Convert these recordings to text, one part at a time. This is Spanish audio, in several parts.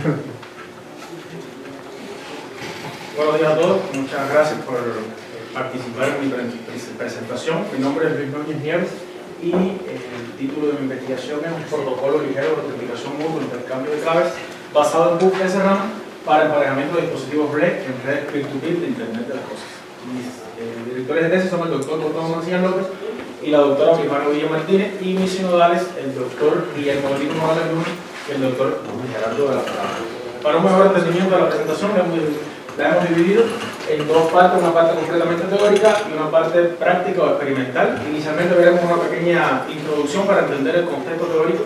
Buenos días a todos, muchas gracias por participar en mi presentación. Mi nombre es Luis Núñez Nieves y el título de mi investigación es un protocolo ligero de autenticación mutua, intercambio de claves, basado en PUF SRAM para emparejamiento de dispositivos BLE en redes peer-to-peer de Internet de las Cosas. Mis directores de tesis son el doctor Gustavo Mancilla López y la doctora Olivana Villa Martínez, y mis sinodales el doctor Guillermo Lino Morales Luna y el doctor Gerardo de la Parada. Para un mejor entendimiento de la presentación, la hemos dividido en dos partes, una parte completamente teórica y una parte práctica o experimental. Inicialmente veremos una pequeña introducción para entender el contexto teórico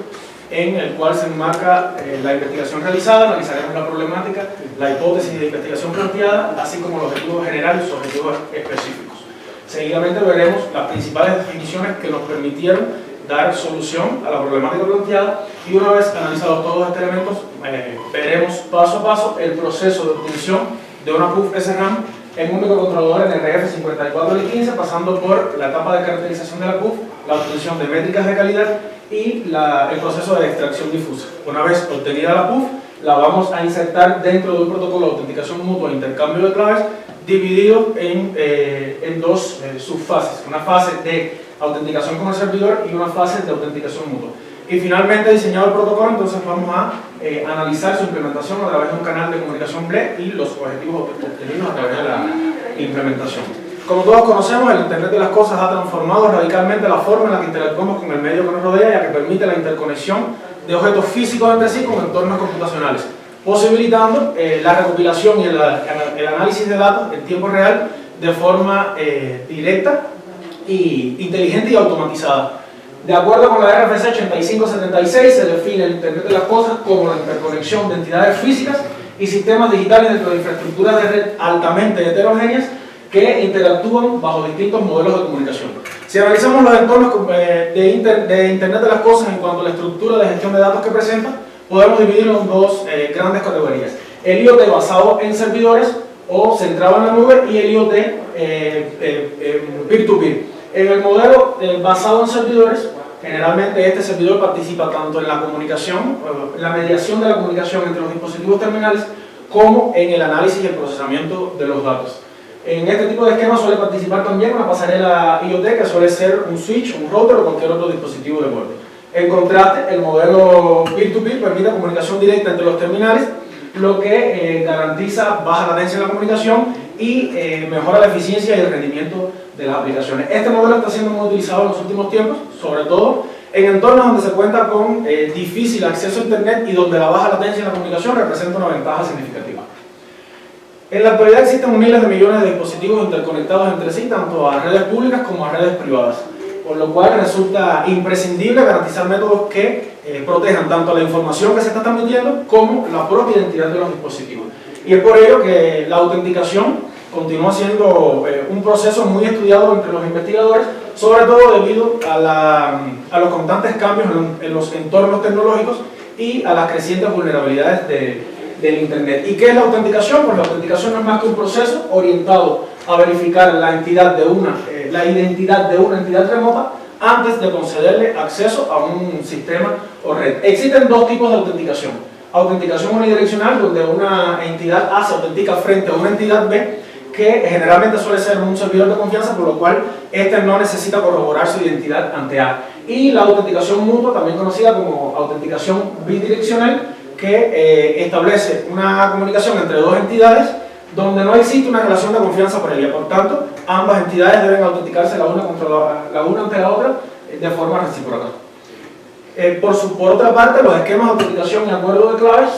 en el cual se enmarca la investigación realizada, analizaremos la problemática, la hipótesis de investigación planteada, así como los objetivos generales y sus objetivos específicos. Seguidamente veremos las principales definiciones que nos permitieron dar solución a la problemática planteada, y una vez analizados todos estos elementos, veremos paso a paso el proceso de obtención de una PUF SRAM en un microcontrolador NRF54L15, pasando por la etapa de caracterización de la PUF, la obtención de métricas de calidad y el proceso de extracción difusa. Una vez obtenida la PUF, la vamos a insertar dentro de un protocolo de autenticación mutua e intercambio de claves, dividido en dos subfases, una fase de autenticación con el servidor y una fase de autenticación mutua. Y finalmente, diseñado el protocolo, entonces vamos a analizar su implementación a través de un canal de comunicación BLE y los objetivos obtenidos a través de la implementación. Como todos conocemos, el Internet de las Cosas ha transformado radicalmente la forma en la que interactuamos con el medio que nos rodea, ya que permite la interconexión de objetos físicos entre sí con entornos computacionales, posibilitando la recopilación y el análisis de datos en tiempo real de forma directa, inteligente y automatizada. De acuerdo con la RFC 8576, se define el Internet de las Cosas como la interconexión de entidades físicas y sistemas digitales dentro de infraestructuras de red altamente heterogéneas que interactúan bajo distintos modelos de comunicación. Si analizamos los entornos de Internet de las Cosas en cuanto a la estructura de gestión de datos que presenta, podemos dividirlo en dos grandes categorías: el IoT basado en servidores o centrado en la nube, y el IoT peer-to-peer. En el modelo basado en servidores, generalmente este servidor participa tanto en la comunicación, en la mediación de la comunicación entre los dispositivos terminales, como en el análisis y el procesamiento de los datos. En este tipo de esquema suele participar también una pasarela IoT, que suele ser un switch, un router o cualquier otro dispositivo de borde. En contraste, el modelo peer-to-peer permite comunicación directa entre los terminales, lo que garantiza baja latencia en la comunicación y mejora la eficiencia y el rendimiento de las aplicaciones. Este modelo está siendo muy utilizado en los últimos tiempos, sobre todo en entornos donde se cuenta con difícil acceso a Internet y donde la baja latencia en la comunicación representa una ventaja significativa. En la actualidad existen miles de millones de dispositivos interconectados entre sí, tanto a redes públicas como a redes privadas, por lo cual resulta imprescindible garantizar métodos que protejan tanto la información que se está transmitiendo como la propia identidad de los dispositivos. Y es por ello que la autenticación continúa siendo un proceso muy estudiado entre los investigadores, sobre todo debido a los constantes cambios en los entornos tecnológicos y a las crecientes vulnerabilidades del Internet. ¿Y qué es la autenticación? Pues la autenticación no es más que un proceso orientado a verificar la identidad de una entidad remota antes de concederle acceso a un sistema o red. Existen dos tipos de autenticación: autenticación unidireccional, donde una entidad A se autentica frente a una entidad B, que generalmente suele ser un servidor de confianza, por lo cual éste no necesita corroborar su identidad ante A. Y la autenticación mutua, también conocida como autenticación bidireccional, que establece una comunicación entre dos entidades donde no existe una relación de confianza previa. Por tanto, ambas entidades deben autenticarse la una ante la otra de forma recíproca. Por otra parte, los esquemas de autenticación y acuerdo de claves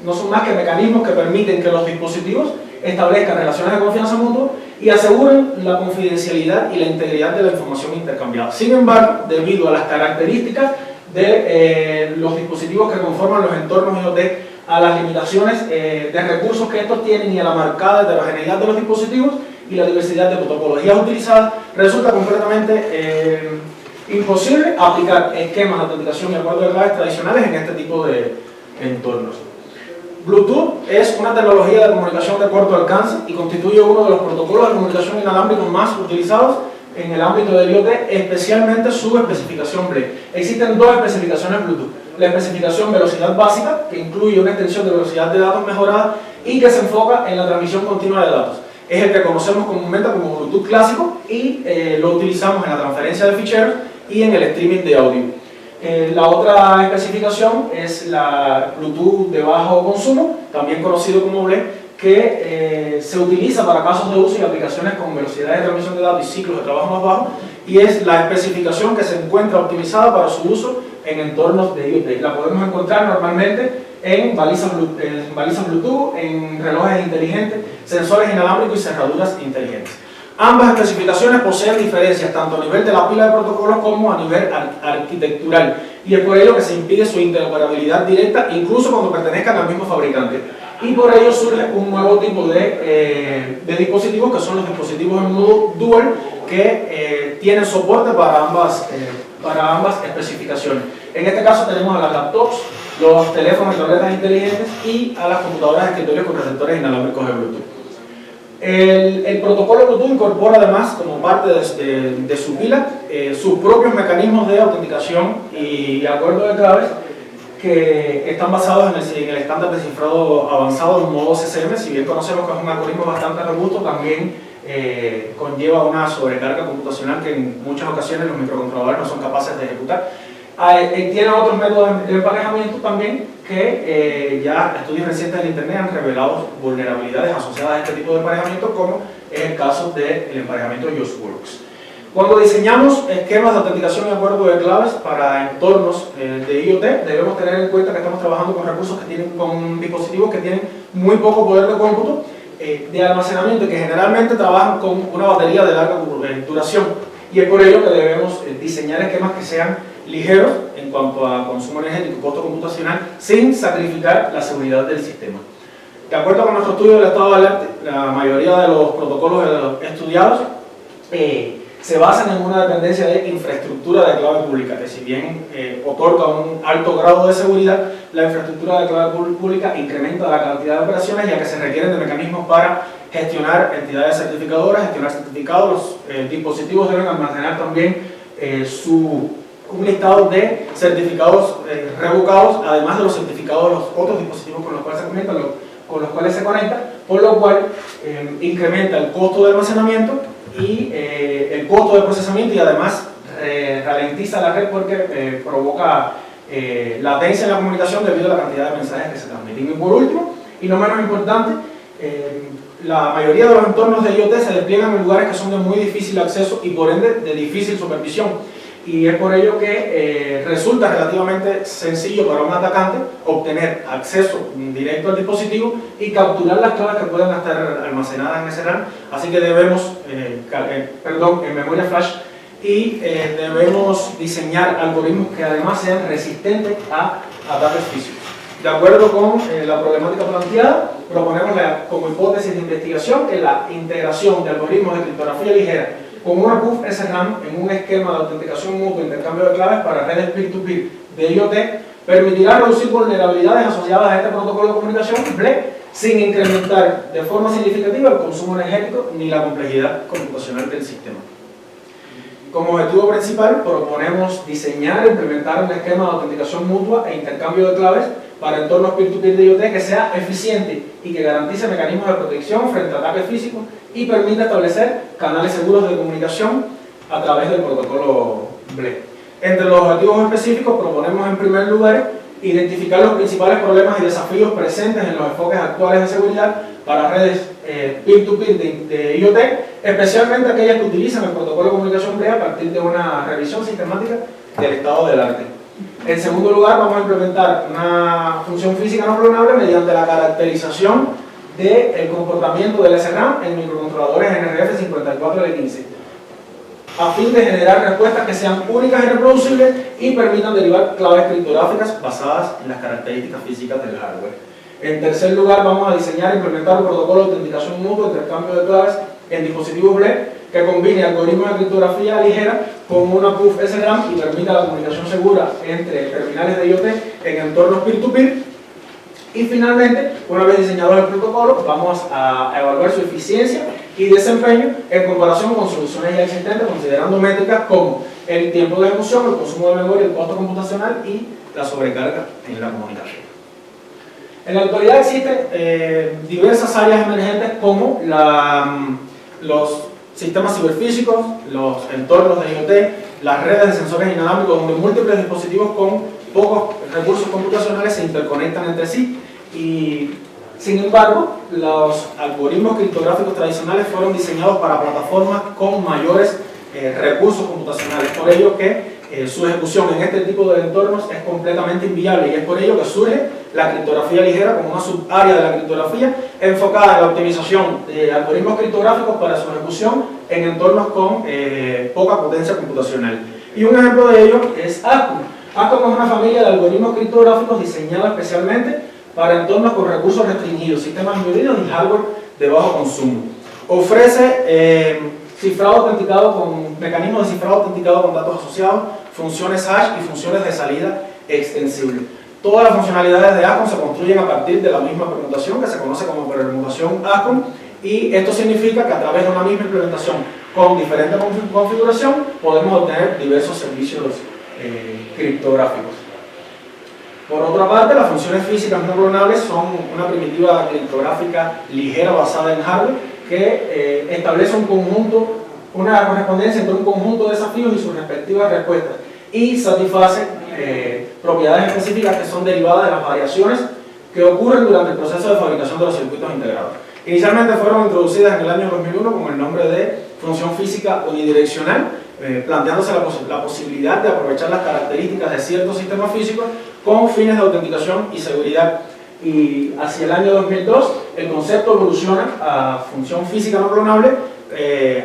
no son más que mecanismos que permiten que los dispositivos establezcan relaciones de confianza mutua y aseguren la confidencialidad y la integridad de la información intercambiada. Sin embargo, debido a las características de los dispositivos que conforman los entornos IoT, a las limitaciones de recursos que estos tienen y a la marcada heterogeneidad de los dispositivos y la diversidad de topologías utilizadas, resulta completamente imposible aplicar esquemas de autenticación y acuerdos de claves tradicionales en este tipo de entornos. Bluetooth es una tecnología de comunicación de corto alcance y constituye uno de los protocolos de comunicación inalámbricos más utilizados en el ámbito del IoT, especialmente su especificación BLE. Existen dos especificaciones Bluetooth. la especificación velocidad básica, que incluye una extensión de velocidad de datos mejorada y que se enfoca en la transmisión continua de datos. Es el que conocemos comúnmente como Bluetooth clásico y lo utilizamos en la transferencia de ficheros y en el streaming de audio. La otra especificación es la Bluetooth de bajo consumo, también conocido como BLE, que se utiliza para casos de uso y aplicaciones con velocidades de transmisión de datos y ciclos de trabajo más bajos, y es la especificación que se encuentra optimizada para su uso en entornos de IoT. La podemos encontrar normalmente en balizas Bluetooth, en relojes inteligentes, sensores inalámbricos y cerraduras inteligentes. Ambas especificaciones poseen diferencias tanto a nivel de la pila de protocolos como a nivel arquitectural, y es por ello que se impide su interoperabilidad directa incluso cuando pertenezcan al mismo fabricante. Y por ello surge un nuevo tipo de dispositivos, que son los dispositivos en modo dual, que tienen soporte para ambas especificaciones. En este caso tenemos a las laptops, los teléfonos y tabletas inteligentes y a las computadoras de escritorio con receptores inalámbricos de Bluetooth. El protocolo Bluetooth incorpora además, como parte de su pila, sus propios mecanismos de autenticación y acuerdo de claves que están basados en el estándar de cifrado avanzado en modo CCM. Si bien conocemos que es un algoritmo bastante robusto, también conlleva una sobrecarga computacional que en muchas ocasiones los microcontroladores no son capaces de ejecutar. Tiene otros métodos de emparejamiento también que ya estudios recientes en Internet han revelado vulnerabilidades asociadas a este tipo de emparejamiento, como es el caso del emparejamiento JustWorks. Cuando diseñamos esquemas de autenticación y acuerdo de claves para entornos de IoT, debemos tener en cuenta que estamos trabajando con recursos con dispositivos que tienen muy poco poder de cómputo, de almacenamiento, y que generalmente trabajan con una batería de larga duración, y es por ello que debemos diseñar esquemas que sean ligeros en cuanto a consumo energético y costo computacional, sin sacrificar la seguridad del sistema. De acuerdo con nuestro estudio del estado del arte, la mayoría de los protocolos estudiados se basan en una dependencia de infraestructura de clave pública, que si bien otorga un alto grado de seguridad, la infraestructura de clave pública incrementa la cantidad de operaciones, ya que se requieren de mecanismos para gestionar entidades certificadoras, gestionar certificados. Los dispositivos deben almacenar también un listado de certificados revocados, además de los certificados de los otros dispositivos con los cuales se conecta, por lo cual incrementa el costo de almacenamiento y el costo de procesamiento, y además ralentiza la red porque provoca latencia en la comunicación debido a la cantidad de mensajes que se transmiten. Y por último, y no menos importante, la mayoría de los entornos de IoT se despliegan en lugares que son de muy difícil acceso y por ende de difícil supervisión. Y es por ello que resulta relativamente sencillo para un atacante obtener acceso directo al dispositivo y capturar las claves que puedan estar almacenadas en ese RAM. Así que debemos, en memoria flash, y debemos diseñar algoritmos que además sean resistentes a ataques físicos. De acuerdo con la problemática planteada, proponemos como hipótesis de investigación que la integración de algoritmos de criptografía ligera con una PUF SRAM en un esquema de autenticación mutua e intercambio de claves para redes peer-to-peer de IoT permitirá reducir vulnerabilidades asociadas a este protocolo de comunicación BLE sin incrementar de forma significativa el consumo energético ni la complejidad computacional del sistema. Como objetivo principal, proponemos diseñar e implementar un esquema de autenticación mutua e intercambio de claves para entornos peer-to-peer de IoT que sea eficiente y que garantice mecanismos de protección frente a ataques físicos y permita establecer canales seguros de comunicación a través del protocolo BLE. Entre los objetivos específicos proponemos en primer lugar identificar los principales problemas y desafíos presentes en los enfoques actuales de seguridad para redes peer-to-peer de IoT, especialmente aquellas que utilizan el protocolo de comunicación BLE a partir de una revisión sistemática del estado del arte. En segundo lugar, vamos a implementar una función física no clonable mediante la caracterización del comportamiento del SRAM en microcontroladores NRF54L15, a fin de generar respuestas que sean únicas y reproducibles y permitan derivar claves criptográficas basadas en las características físicas del hardware. En tercer lugar, vamos a diseñar e implementar un protocolo de autenticación mutua e intercambio de claves en dispositivos BLE que combine algoritmos de criptografía ligera con una PUF SRAM y permita la comunicación segura entre terminales de IoT en entornos peer-to-peer. Y finalmente, una vez diseñado el protocolo, vamos a evaluar su eficiencia y desempeño en comparación con soluciones ya existentes, considerando métricas como el tiempo de ejecución, el consumo de memoria, el costo computacional y la sobrecarga en la comunicación. En la actualidad existen diversas áreas emergentes como los sistemas ciberfísicos, los entornos de IoT, las redes de sensores inalámbricos, donde múltiples dispositivos con pocos recursos computacionales se interconectan entre sí y, sin embargo, los algoritmos criptográficos tradicionales fueron diseñados para plataformas con mayores recursos computacionales, por ello que su ejecución en este tipo de entornos es completamente inviable y es por ello que surge la criptografía ligera como una subárea de la criptografía enfocada en la optimización de algoritmos criptográficos para su ejecución en entornos con poca potencia computacional. Y un ejemplo de ello es ASCOM. ASCOM es una familia de algoritmos criptográficos diseñada especialmente para entornos con recursos restringidos, sistemas híbridos y hardware de bajo consumo. Ofrece cifrado autenticado con mecanismos de cifrado autenticado con datos asociados, funciones hash y funciones de salida extensible. Todas las funcionalidades de ASCOM se construyen a partir de la misma permutación que se conoce como permutación ASCOM, y esto significa que a través de una misma implementación con diferente configuración podemos obtener diversos servicios criptográficos. Por otra parte, las funciones físicas no clonables son una primitiva criptográfica ligera basada en hardware que establece un conjunto, una correspondencia entre un conjunto de desafíos y sus respectivas respuestas y satisface propiedades específicas que son derivadas de las variaciones que ocurren durante el proceso de fabricación de los circuitos integrados. Inicialmente fueron introducidas en el año 2001 con el nombre de función física unidireccional, planteándose la posibilidad de aprovechar las características de ciertos sistemas físicos con fines de autenticación y seguridad. Y hacia el año 2002 el concepto evoluciona a función física no clonable,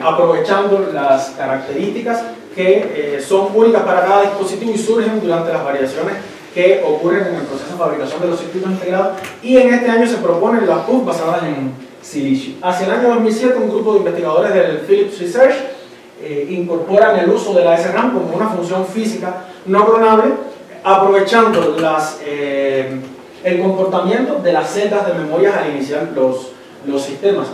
aprovechando las características que son únicas para cada dispositivo y surgen durante las variaciones que ocurren en el proceso de fabricación de los circuitos integrados, y en este año se proponen las PUF basadas en silicio. Hacia el año 2007 un grupo de investigadores del Philips Research incorporan el uso de la SRAM como una función física no clonable, aprovechando el comportamiento de las celdas de memoria al iniciar los sistemas.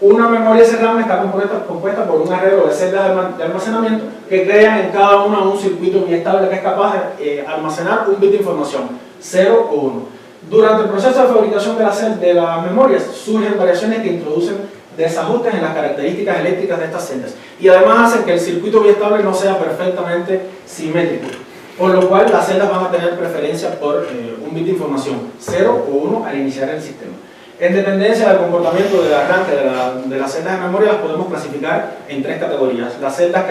Una memoria SRAM está compuesta por un arreglo de celdas de almacenamiento que crean en cada una un circuito biestable que es capaz de almacenar un bit de información, 0 o 1. Durante el proceso de fabricación de las memorias surgen variaciones que introducen desajustes en las características eléctricas de estas celdas y además hacen que el circuito biestable no sea perfectamente simétrico, por lo cual las celdas van a tener preferencia por un bit de información, 0 o 1 al iniciar el sistema. En dependencia del comportamiento del arranque de las celdas de memoria, las podemos clasificar en tres categorías. Las celdas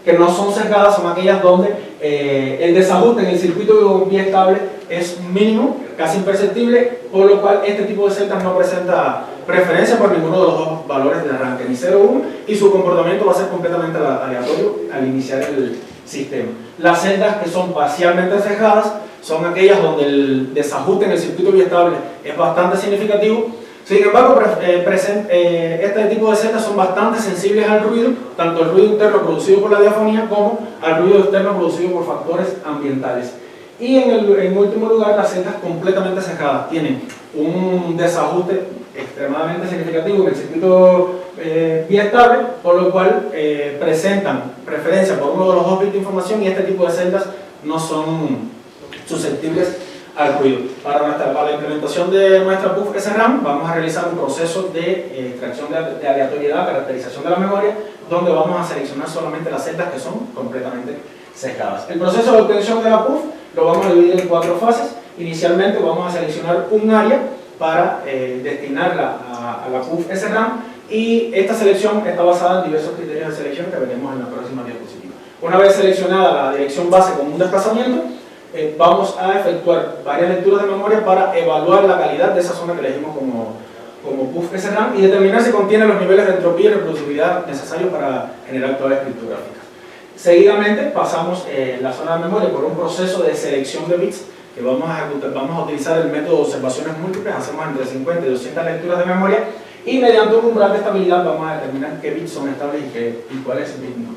que no son sesgadas son aquellas donde el desajuste en el circuito biestable es mínimo, casi imperceptible, por lo cual este tipo de celdas no presenta preferencia por ninguno de los dos valores de arranque, ni 0 o 1, y su comportamiento va a ser completamente aleatorio al iniciar el sistema. Las celdas que son parcialmente sesgadas son aquellas donde el desajuste en el circuito biestable es bastante significativo. Sin embargo, este tipo de celdas son bastante sensibles al ruido, tanto el ruido interno producido por la diafonía como al ruido externo producido por factores ambientales. Y en último lugar, las celdas completamente sesgadas tienen un desajuste extremadamente significativo en el circuito biestable, por lo cual presentan preferencia por uno de los dos bits de información, y este tipo de celdas no son susceptibles al ruido. Para la implementación de nuestra PUF SRAM vamos a realizar un proceso de extracción de aleatoriedad, caracterización de la memoria, donde vamos a seleccionar solamente las celdas que son completamente sesgadas. El proceso de obtención de la PUF lo vamos a dividir en 4 fases. Inicialmente vamos a seleccionar un área para destinarla a la PUF SRAM, y esta selección está basada en diversos criterios de selección que veremos en la próxima diapositiva. Una vez seleccionada la dirección base con un desplazamiento, vamos a efectuar varias lecturas de memoria para evaluar la calidad de esa zona que elegimos como PUF SRAM y determinar si contiene los niveles de entropía y reproducibilidad necesarios para generar claves criptográficas. Seguidamente pasamos la zona de memoria por un proceso de selección de bits que vamos a utilizar el método de observaciones múltiples. Hacemos entre 50 y 200 lecturas de memoria y mediante un umbral de estabilidad vamos a determinar qué bits son estables y cuál es el bit no.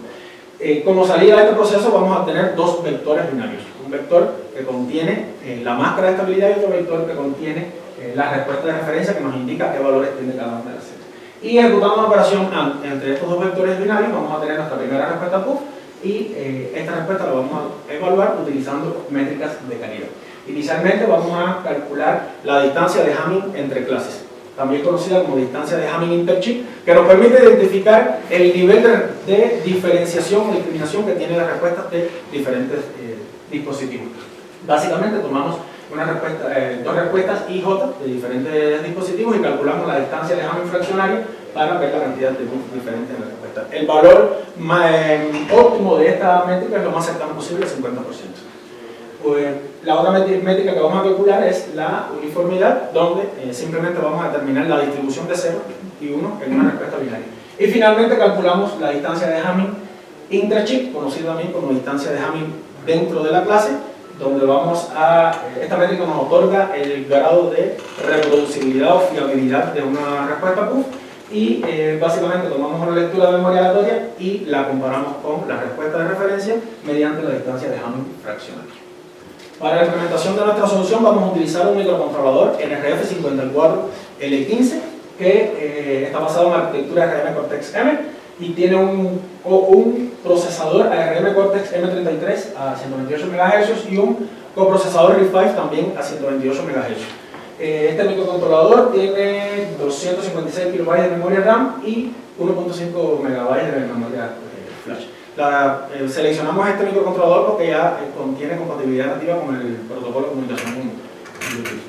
Como salida de este proceso vamos a tener dos vectores binarios. Un vector que contiene la máscara de estabilidad y otro vector que contiene la respuesta de referencia que nos indica qué valores tiene cada una de las celdas. Y ejecutando una operación entre estos dos vectores binarios vamos a tener nuestra primera respuesta PUF y esta respuesta la vamos a evaluar utilizando métricas de calidad. Inicialmente vamos a calcular la distancia de Hamming entre clases, también conocida como distancia de Hamming interchip, que nos permite identificar el nivel de diferenciación o discriminación que tienen las respuestas de diferentes dispositivos. Básicamente tomamos dos respuestas IJ de diferentes dispositivos y calculamos la distancia de Hamming fraccionaria para ver la cantidad de bits diferentes en la respuesta. El valor óptimo de esta métrica es lo más cercano posible al 50%. Pues, la otra métrica que vamos a calcular es la uniformidad, donde simplemente vamos a determinar la distribución de 0 y 1 en una respuesta binaria. Y finalmente calculamos la distancia de Hamming intrachip, conocida también como distancia de Hamming dentro de la clase, donde esta métrica nos otorga el grado de reproducibilidad o fiabilidad de una respuesta PUF y básicamente tomamos una lectura de memoria aleatoria y la comparamos con la respuesta de referencia mediante la distancia de Hamming fraccionaria. Para la implementación de nuestra solución vamos a utilizar un microcontrolador NRF54L15 que está basado en la arquitectura ARM Cortex-M y tiene un procesador ARM Cortex-M33 a 128 MHz y un coprocesador RISC-V también a 128 MHz. Este microcontrolador tiene 256 KB de memoria RAM y 1.5 MB de memoria flash. Seleccionamos este microcontrolador porque ya contiene compatibilidad nativa con el protocolo de comunicación con Bluetooth.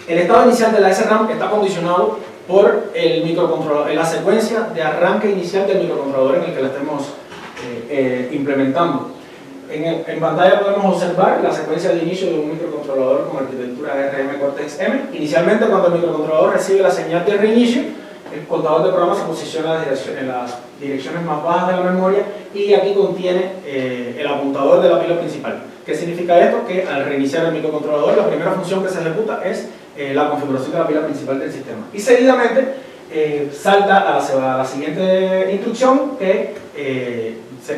El estado inicial de la SRAM está condicionado por la secuencia de arranque inicial del microcontrolador en el que la estemos implementando. En pantalla podemos observar la secuencia de inicio de un microcontrolador con arquitectura ARM Cortex-M. Inicialmente, cuando el microcontrolador recibe la señal de reinicio, el contador de programa se posiciona en las direcciones más bajas de la memoria y aquí contiene el apuntador de la pila principal. ¿Qué significa esto? Que al reiniciar el microcontrolador, la primera función que se ejecuta es la configuración de la pila principal del sistema. Y seguidamente salta a la siguiente instrucción que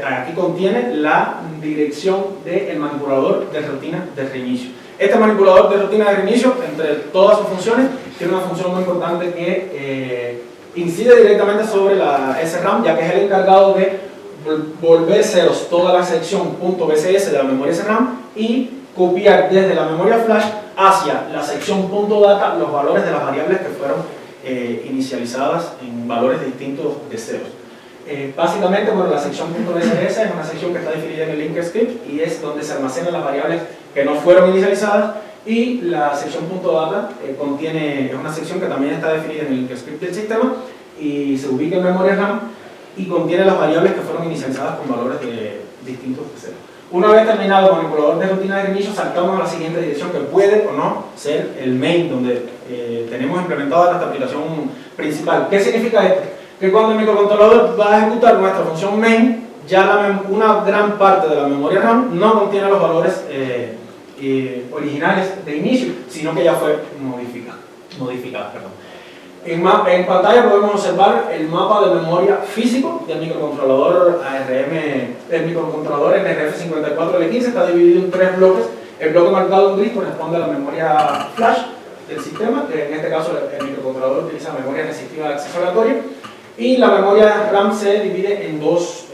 aquí contiene la dirección del manipulador de rutina de reinicio. Este manipulador de rutina de reinicio, entre todas sus funciones, tiene una función muy importante que incide directamente sobre la SRAM, ya que es el encargado de volver ceros toda la sección .bcs de la memoria SRAM y copiar desde la memoria flash hacia la sección .data los valores de las variables que fueron inicializadas en valores distintos de ceros. Básicamente, bueno, la sección .bcs es una sección que está definida en el linker script y es donde se almacenan las variables que no fueron inicializadas, y la sección .data es una sección que también está definida en el linker script del sistema y se ubica en memoria RAM y contiene las variables que fueron inicializadas con valores distintos de cero. Una vez terminado el manipulador de rutina de inicio, saltamos a la siguiente dirección que puede o no ser el main, donde tenemos implementada nuestra aplicación principal. ¿Qué significa esto? Que cuando el microcontrolador va a ejecutar nuestra función main, ya una gran parte de la memoria RAM no contiene los valores originales de inicio, sino que ya fue modificada. En pantalla podemos observar el mapa de memoria físico del microcontrolador NRF54L15. Está dividido en 3 bloques. El bloque marcado en gris corresponde a la memoria flash del sistema, que en este caso el microcontrolador utiliza memoria resistiva de acceso aleatorio, y la memoria RAM se divide en 2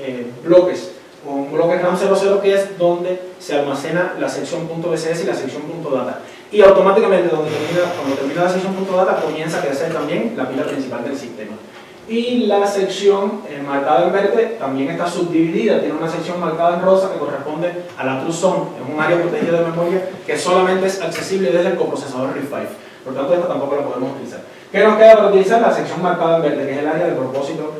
bloques. Un bloque RAM 00, que es donde se almacena la sección .bcs y la sección .data, y automáticamente cuando termina la sección .data comienza a crecer también la pila principal del sistema. Y la sección marcada en verde también está subdividida, tiene una sección marcada en rosa que corresponde a la true zone, es un área protegida de memoria que solamente es accesible desde el coprocesador RISC-V, por tanto esta tampoco la podemos utilizar. ¿Qué nos queda para utilizar? La sección marcada en verde, que es el área de propósito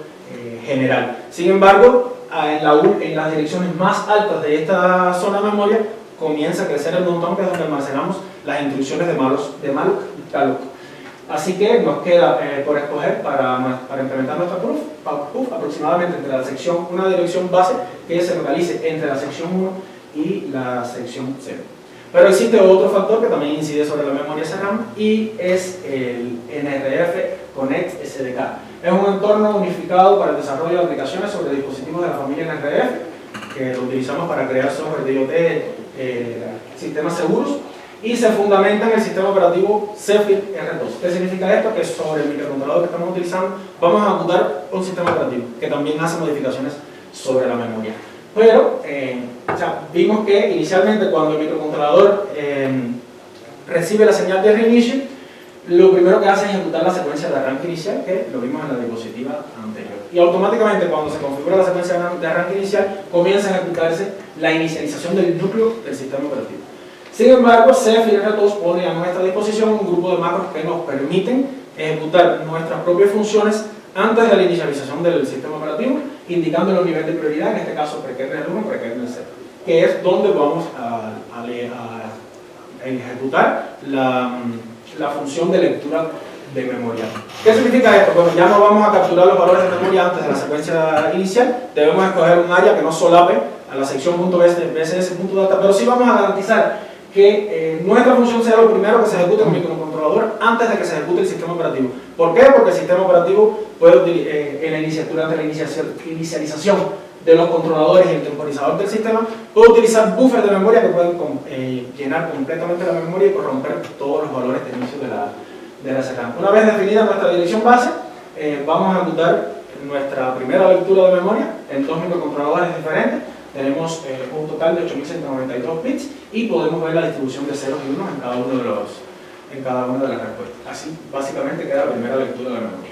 general. Sin embargo, en las direcciones más altas de esta zona de memoria comienza a crecer el montón, que es donde almacenamos las instrucciones de malloc y talloc. Así que nos queda por escoger para implementar nuestra PUF aproximadamente entre la sección, una dirección base que se localice entre la sección 1 y la sección 0. Pero existe otro factor que también incide sobre la memoria SRAM y es el NRF Connect SDK. Es un entorno unificado para el desarrollo de aplicaciones sobre dispositivos de la familia NRF, que lo utilizamos para crear software de IoT, sistemas seguros, y se fundamenta en el sistema operativo Zephyr R2. ¿Qué significa esto? Que sobre el microcontrolador que estamos utilizando vamos a ejecutar un sistema operativo que también hace modificaciones sobre la memoria. pero o sea, vimos que inicialmente cuando el microcontrolador recibe la señal de reinicio, lo primero que hace es ejecutar la secuencia de arranque inicial, que lo vimos en la diapositiva anterior. Y automáticamente cuando se configura la secuencia de arranque inicial, comienza a ejecutarse la inicialización del núcleo del sistema operativo. Sin embargo, CFIRR2 pone a nuestra disposición un grupo de macros que nos permiten ejecutar nuestras propias funciones antes de la inicialización del sistema operativo, indicando los niveles de prioridad, en este caso prekernel 1 y prekernel 0, que es donde vamos a ejecutar la función de lectura de memoria. ¿Qué significa esto? Bueno, ya no vamos a capturar los valores de memoria antes de la secuencia inicial, debemos escoger un área que no solape a la sección .bss.data, pero sí vamos a garantizar que nuestra función sea lo primero que se ejecute en el microcontrolador antes de que se ejecute el sistema operativo. ¿Por qué? Porque el sistema operativo puede durante la inicialización de los controladores y el temporizador del sistema, puede utilizar buffers de memoria que pueden llenar completamente la memoria y corromper todos los valores de inicio de la sección. Una vez definida nuestra dirección base, vamos a ejecutar nuestra primera lectura de memoria en dos microcontroladores diferentes. Tenemos un total de 8192 bits y podemos ver la distribución de ceros y unos en cada una de las respuestas. Así básicamente queda la primera lectura de memoria.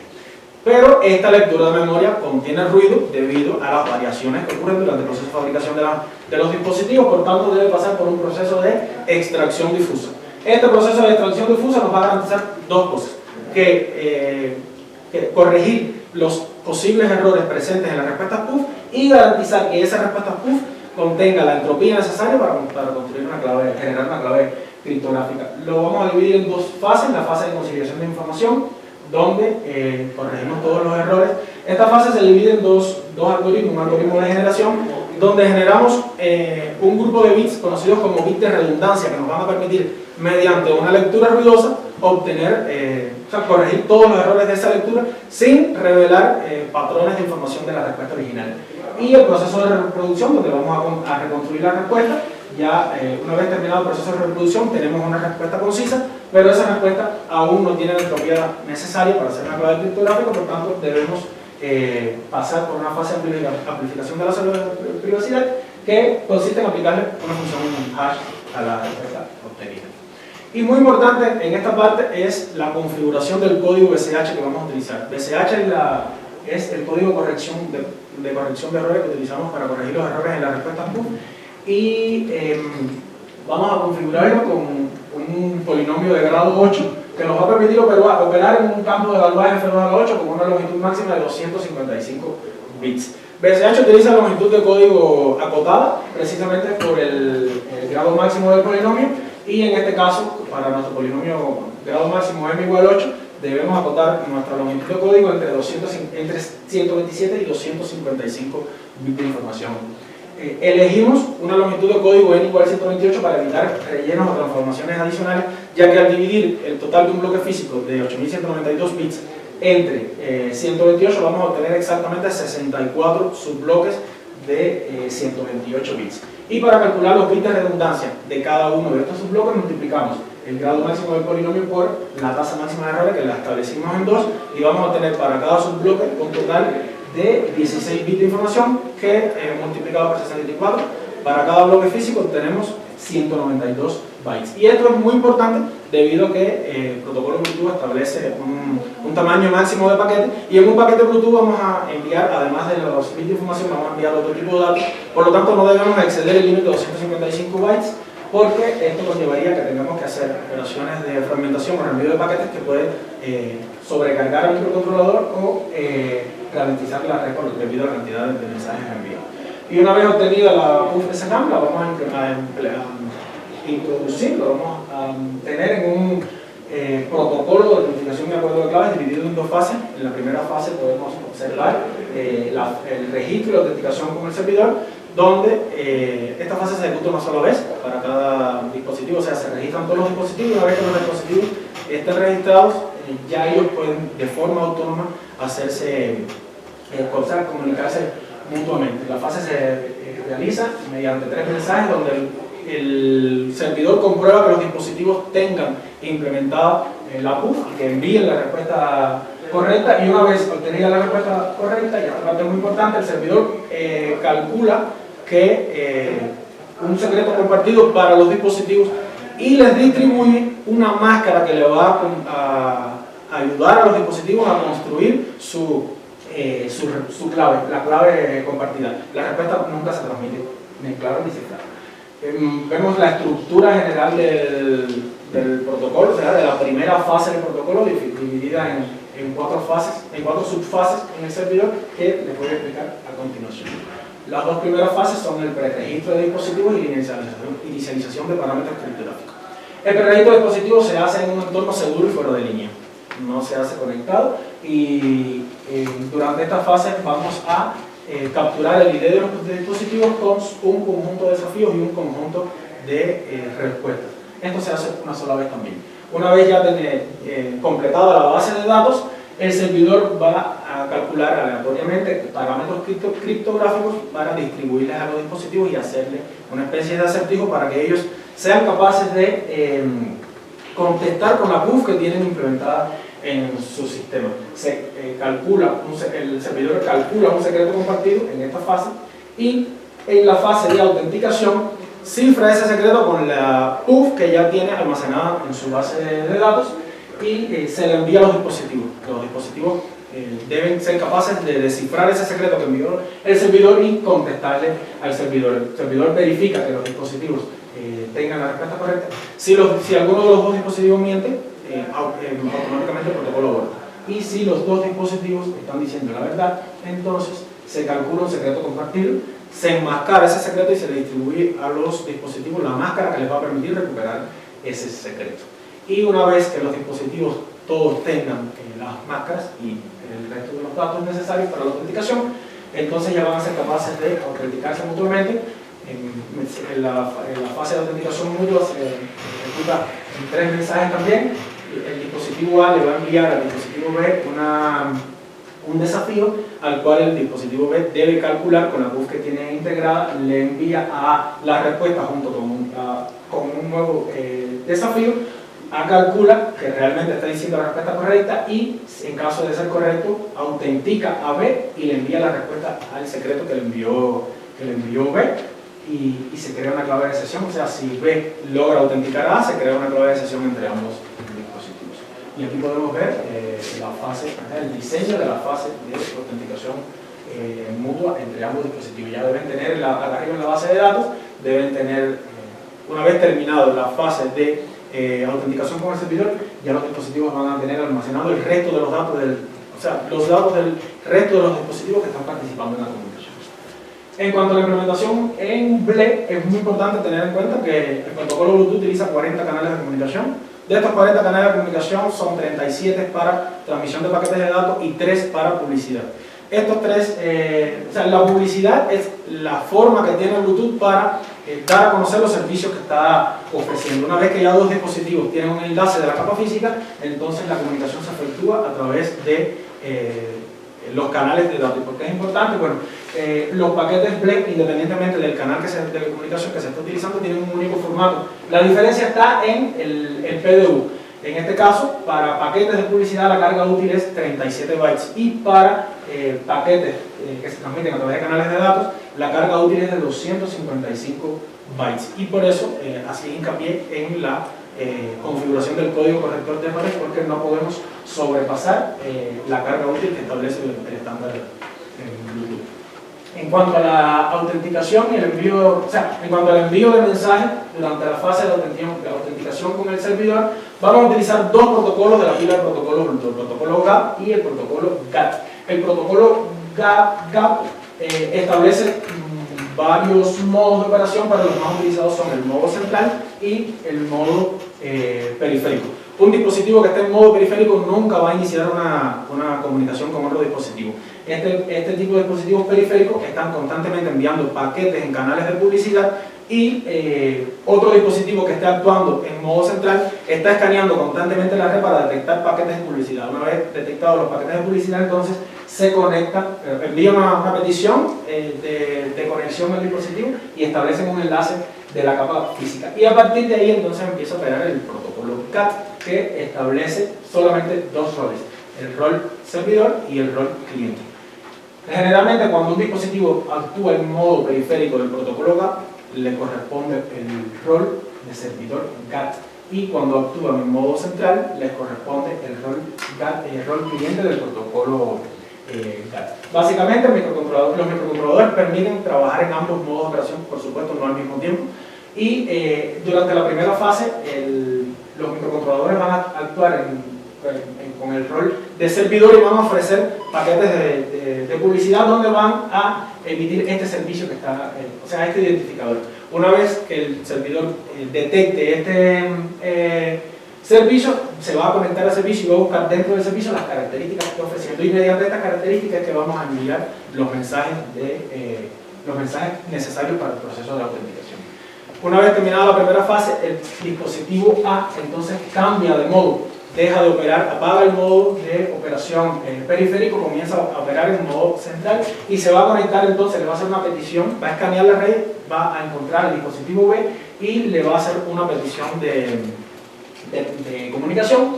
Pero esta lectura de memoria contiene ruido debido a las variaciones que ocurren durante el proceso de fabricación de los dispositivos, por tanto debe pasar por un proceso de extracción difusa. Este proceso de extracción difusa nos va a garantizar dos cosas: que corregir los posibles errores presentes en las respuestas PUF y garantizar que esa respuesta PUF contenga la entropía necesaria para construir generar una clave criptográfica. Lo vamos a dividir en dos fases: la fase de conciliación de información, donde corregimos todos los errores. Esta fase se divide en dos algoritmos: un algoritmo de generación, donde generamos un grupo de bits conocidos como bits de redundancia, que nos van a permitir, mediante una lectura ruidosa, obtener, corregir todos los errores de esa lectura sin revelar patrones de información de la respuesta original. Y el proceso de reproducción, donde vamos a reconstruir la respuesta. Ya una vez terminado el proceso de reproducción, tenemos una respuesta concisa, pero esa respuesta aún no tiene la entropía necesaria para hacer una clave criptográfica, por tanto debemos pasar por una fase de amplificación de la privacidad, que consiste en aplicarle una función hash a la respuesta obtenida. Y muy importante en esta parte es la configuración del código BCH que vamos a utilizar. BCH es el código de corrección de errores que utilizamos para corregir los errores en las respuestas PUF. Y vamos a configurarlo con un polinomio de grado 8 que nos va a permitir operar en un campo de valuaje F2 a la 8 con una longitud máxima de 255 bits. BCH utiliza longitud de código acotada precisamente por el grado máximo del polinomio, y en este caso, para nuestro polinomio grado máximo m igual 8, debemos acotar nuestra longitud de código entre 127 y 255 bits de información. Elegimos una longitud de código n igual 128 para evitar rellenos o transformaciones adicionales, ya que al dividir el total de un bloque físico de 8192 bits entre 128 vamos a obtener exactamente 64 subbloques de 128 bits. Y para calcular los bits de redundancia de cada uno de estos subbloques, multiplicamos el grado máximo del polinomio por la tasa máxima de errores, que la establecimos en 2, y vamos a obtener para cada subbloque un total de 16 bits de información que multiplicado por 64, para cada bloque físico tenemos 192 bytes. Y esto es muy importante debido a que el protocolo Bluetooth establece un tamaño máximo de paquete, y en un paquete Bluetooth vamos a enviar, además de los bits de información, vamos a enviar otro tipo de datos. Por lo tanto no debemos exceder el límite de 255 bytes, porque esto conllevaría que tengamos que hacer operaciones de fragmentación o reenvío de paquetes que pueden sobrecargar al microcontrolador o ralentizar la red debido a la cantidad de mensajes enviados. Y una vez obtenida la PUF SCAM, la vamos a introducir, lo vamos a tener en un protocolo de autenticación y acuerdo de claves dividido en dos fases. En la primera fase podemos observar el registro y la autenticación con el servidor, donde esta fase se ejecuta una sola vez para cada dispositivo, o sea, se registran todos los dispositivos, y una vez que los dispositivos estén registrados, ya ellos pueden de forma autónoma comunicarse mutuamente. La fase se realiza mediante 3 mensajes, donde el servidor comprueba que los dispositivos tengan implementada la PUF y que envíen la respuesta correcta, y una vez obtenida la respuesta correcta, y esta parte es muy importante, el servidor calcula que un secreto compartido para los dispositivos y les distribuye una máscara que le va a ayudar a los dispositivos a construir su clave, la clave compartida. La respuesta nunca se transmite ni clave ni cifrada. Vemos la estructura general del protocolo, o sea, de la primera fase del protocolo, dividida en 4 fases, en 4 subfases en el servidor, que les voy a explicar a continuación. Las 2 primeras fases son el preregistro de dispositivos y inicialización de parámetros criptográficos. El preregistro de dispositivos se hace en un entorno seguro y fuera de línea, no se hace conectado, y durante esta fase vamos a capturar el ID de los dispositivos con un conjunto de desafíos y un conjunto de respuestas. Esto se hace una sola vez también. Una vez ya completada la base de datos, el servidor va a calcular aleatoriamente parámetros criptográficos para distribuirles a los dispositivos y hacerle una especie de acertijo para que ellos sean capaces de contestar con la PUF que tienen implementada en su sistema. El servidor calcula un secreto compartido en esta fase y en la fase de autenticación cifra ese secreto con la PUF que ya tiene almacenada en su base de datos y se le envía a los dispositivos. Los dispositivos deben ser capaces de descifrar ese secreto que envió el servidor y contestarle al servidor. El servidor verifica que los dispositivos tengan la respuesta correcta. Si alguno de los 2 dispositivos miente, automáticamente el protocolo aborta. Y si los 2 dispositivos están diciendo la verdad, entonces se calcula un secreto compartido, se enmascara ese secreto y se le distribuye a los dispositivos la máscara que les va a permitir recuperar ese secreto. Y una vez que los dispositivos todos tengan las máscaras y el resto de los datos necesarios para la autenticación, entonces ya van a ser capaces de autenticarse mutuamente. En la fase de autenticación mutua se ejecuta en 3 mensajes también. El dispositivo A le va a enviar al dispositivo B un desafío al cual el dispositivo B debe calcular con la PUF que tiene integrada, le envía a la respuesta junto con un nuevo desafío. A calcula que realmente está diciendo la respuesta correcta y, en caso de ser correcto, autentica a B y le envía la respuesta al secreto que le envió B y se crea una clave de sesión. O sea, si B logra autenticar a A, se crea una clave de sesión entre ambos dispositivos. Y aquí podemos ver el diseño de la fase de autenticación mutua entre ambos dispositivos. Ya deben tener, arriba en la base de datos, deben tener, una vez terminado la fase de autenticación con el servidor, ya los dispositivos van a tener almacenado el resto de los datos los datos del resto de los dispositivos que están participando en la comunicación. En cuanto a la implementación en BLE, es muy importante tener en cuenta que el protocolo Bluetooth utiliza 40 canales de comunicación. De estos 40 canales de comunicación son 37 para transmisión de paquetes de datos y 3 para publicidad. Estos 3, la publicidad es la forma que tiene el Bluetooth para dar a conocer los servicios que está ofreciendo. Una vez que ya 2 dispositivos tienen un enlace de la capa física, entonces la comunicación se efectúa a través de los canales de datos. ¿Y por qué es importante? Bueno, los paquetes BLE, independientemente del canal de comunicación que se está utilizando, tienen un único formato. La diferencia está en el PDU. En este caso, para paquetes de publicidad la carga útil es 37 bytes y para paquetes que se transmiten a través de canales de datos, la carga útil es de 255 bytes. Y por eso así hincapié en la configuración del código corrector de errores, porque no podemos sobrepasar la carga útil que establece el estándar Bluetooth. En cuanto a la autenticación y el envío, en cuanto al envío de mensajes durante la fase de autenticación con el servidor, vamos a utilizar 2 protocolos de la pila de protocolos Bluetooth, el protocolo GAP y el protocolo GAT. El protocolo GAP establece varios modos de operación, pero los más utilizados son el modo central y el modo periférico. Un dispositivo que esté en modo periférico nunca va a iniciar una comunicación con otro dispositivo. Este tipo de dispositivos periféricos están constantemente enviando paquetes en canales de publicidad y otro dispositivo que esté actuando en modo central está escaneando constantemente la red para detectar paquetes de publicidad. Una vez detectados los paquetes de publicidad, entonces se conecta, envía una petición de conexión al dispositivo y establecen un enlace de la capa física. Y a partir de ahí entonces empieza a operar el protocolo CAT, que establece solamente 2 roles, el rol servidor y el rol cliente. Generalmente cuando un dispositivo actúa en modo periférico del protocolo GATT, le corresponde el rol de servidor GATT, y cuando actúa en modo central, le corresponde el rol GATT, el rol cliente del protocolo GATT. Básicamente los microcontroladores permiten trabajar en ambos modos de operación, por supuesto no al mismo tiempo, y durante la primera fase los microcontroladores van a actuar con el rol de servidor y van a ofrecer paquetes de publicidad donde van a emitir este servicio que está, o sea, este identificador. Una vez que el servidor detecte este servicio, se va a conectar al servicio y va a buscar dentro del servicio las características que está ofreciendo, y mediante estas características es que vamos a enviar los mensajes necesarios para el proceso de autenticación. Una vez terminada la primera fase, el dispositivo A entonces cambia de modo, deja de operar, apaga el modo de operación periférico, comienza a operar en modo central y se va a conectar. Entonces le va a hacer una petición, va a escanear la red, va a encontrar el dispositivo B y le va a hacer una petición de comunicación.